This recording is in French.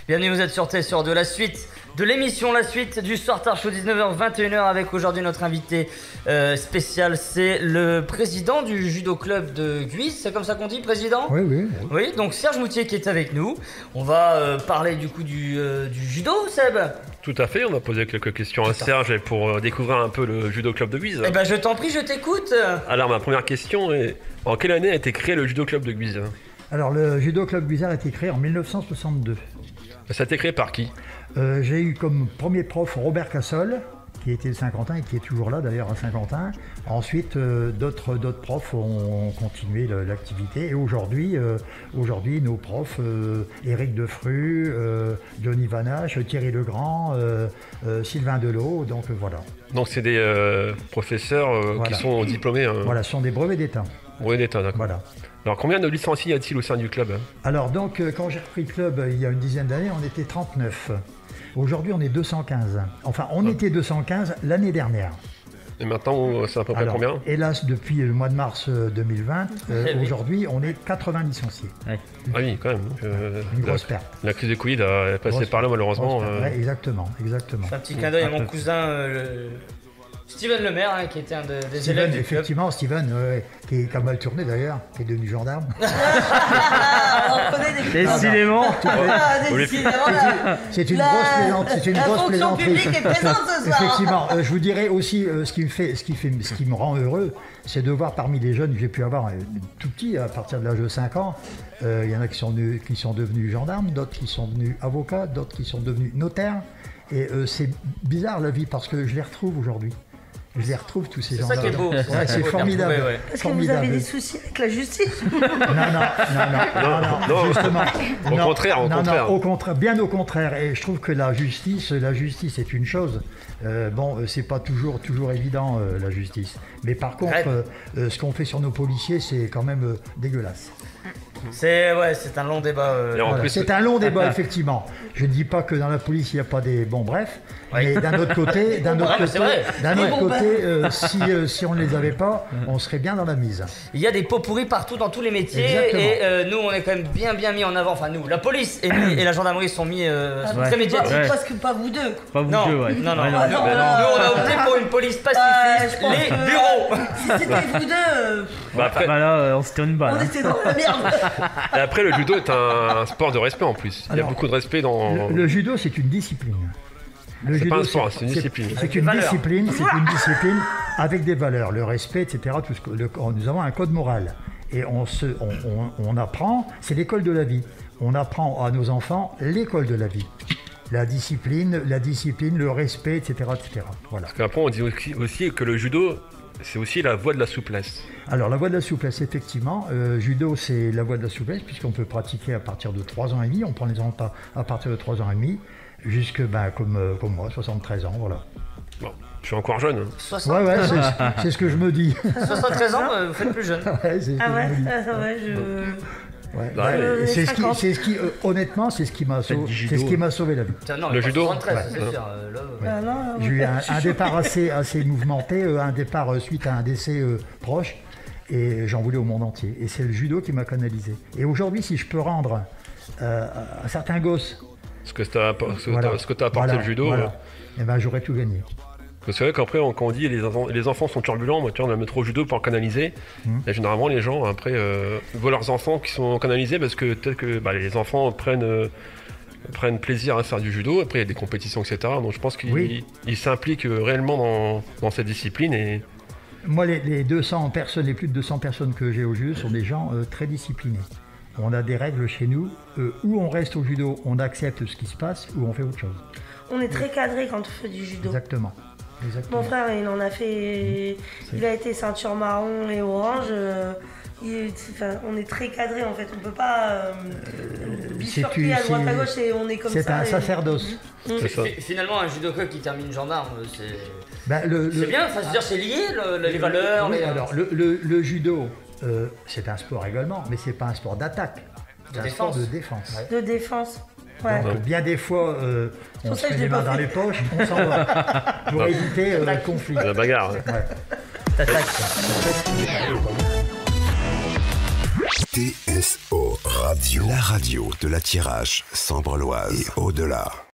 Bienvenue, vous êtes sur TSR de la suite de l'émission, la suite du Soir Tard Show 19h-21h avec aujourd'hui notre invité spécial, c'est le président du judo club de Guise, c'est comme ça qu'on dit, président ? Oui. Oui, donc Serge Moutier qui est avec nous. On va parler du coup du judo, Seb ? Tout à fait, on va poser quelques questions à Serge pour découvrir un peu le judo club de Guise. Eh ben je t'en prie, je t'écoute. Alors ma première question est, en quelle année a été créé le judo club de Guise ? Alors le judo club Guisard a été créé en 1962. Ça a été créé par qui ? J'ai eu comme premier prof Robert Cassol, qui était de Saint-Quentin et qui est toujours là d'ailleurs à Saint-Quentin. Ensuite, d'autres profs ont continué l'activité. Et aujourd'hui, nos profs, Éric Defru, Denis Vanache, Thierry Legrand, Sylvain Delot, donc voilà. Donc c'est des professeurs qui sont diplômés. Voilà, ce sont des brevets d'État. Brevets d'État, d'accord. Voilà. Alors combien de licenciés y a-t-il au sein du club ? Alors donc, quand j'ai repris le club il y a une dizaine d'années, on était 39. Aujourd'hui, on est 215. Enfin, on était 215 l'année dernière. Et maintenant, c'est à peu près combien ? Hélas, depuis le mois de mars 2020, aujourd'hui, on est 80 licenciés. Ah oui, quand même. Une grosse perte. La crise du Covid est passée par là, malheureusement. Ouais, exactement. Un petit clin d'œil à mon cousin Steven Lemaire, hein, qui était un des Steven, élèves du club. effectivement, Steven, qui a mal tourné d'ailleurs, qui est devenu gendarme. On connaît des Décidément. C'est une grosse plaisanterie. La fonction publique est présente ce soir. Effectivement, je vous dirais aussi ce qui me rend heureux, c'est de voir parmi les jeunes que j'ai pu avoir tout petit, à partir de l'âge de 5 ans, il y en a qui sont devenus gendarmes, d'autres qui sont devenus avocats, d'autres qui sont devenus notaires. Et c'est bizarre la vie parce que je les retrouve aujourd'hui. Je les retrouve tous ces gens-là. C'est ça qui est beau. C'est formidable. Parce que vous avez des soucis avec la justice. Non, justement. Au contraire. Bien au contraire. Et je trouve que la justice est une chose. C'est pas toujours évident la justice. Mais par contre, ce qu'on fait sur nos policiers, c'est quand même dégueulasse. C'est un long débat. C'est un long débat, effectivement. Je ne dis pas que dans la police, il n'y a pas des... Bon, bref. Mais d'un autre côté, si on ne les avait pas, on serait bien dans la mise. Il y a des pots pourris partout dans tous les métiers. Exactement. Et nous, on est quand même bien mis en avant. Enfin, nous, la police et la gendarmerie sont mis très médiatiques. Parce que pas vous deux. Pas vous deux, ouais. Non. Nous, on a opté pour une police pacifiste. Les bureaux. Si c'était vous deux, Là, on s'était une balle. on était dans la merde. Et après, le judo est un sport de respect en plus. Il y a beaucoup de respect dans... Le judo, c'est une discipline. C'est pas un sport, c'est une discipline. C'est une discipline avec des valeurs, le respect, etc. Nous avons un code moral. Et on apprend, c'est l'école de la vie. On apprend à nos enfants l'école de la vie. La discipline, le respect, etc. Voilà. Parce qu'après, on dit aussi que le judo, c'est aussi la voie de la souplesse. Alors, la voie de la souplesse, effectivement. Judo, c'est la voie de la souplesse, puisqu'on peut pratiquer à partir de 3 ans et demi. On prend les enfants à partir de 3 ans et demi, jusque, comme moi, 73 ans, voilà. Bon, je suis encore jeune. 60... Ouais, c'est ce que je me dis. 73 ans, vous faites plus jeune. Ouais, c'est ce que Ah ouais, je me dis. Honnêtement, c'est ce qui m'a sauvé la vie. Non, le judo, 73, c'est sûr. J'ai eu un départ assez mouvementé, un départ suite à un décès proche, et j'en voulais au monde entier. Et c'est le judo qui m'a canalisé. Et aujourd'hui, si je peux rendre à certains gosses ce que t'as apporté le judo, eh ben, j'aurais tout gagné. Parce que c'est vrai qu'après, quand on dit les enfants sont turbulents, on va mettre au judo pour canaliser. Et généralement, les gens, après, voient leurs enfants qui sont canalisés parce que peut-être que les enfants prennent plaisir à faire du judo. Après, il y a des compétitions, etc. Donc, je pense qu'ils s'impliquent réellement dans cette discipline. Et... Moi, les plus de 200 personnes que j'ai au judo sont des gens très disciplinés. On a des règles chez nous. Où on reste au judo, on accepte ce qui se passe, ou on fait autre chose. On est très cadré quand on fait du judo. Exactement. Mon frère, il en a fait. Il a été ceinture marron et orange. On est très cadré en fait. On peut pas bifurquer à droite à gauche et on est comme ça. C'est un sacerdoce. Finalement, un judoka qui termine gendarme, c'est c'est bien. Enfin, c'est lié, les valeurs. Alors, le judo, c'est un sport également, mais c'est pas un sport d'attaque. C'est un sport de défense. De défense. Ouais. Donc, bien des fois, on se met les mains dans les poches, on s'en va pour éviter le conflit. La bagarre. Ouais. T'attaques. TSO Radio, la radio de la Thiérache, Sambre-Loise et au-delà.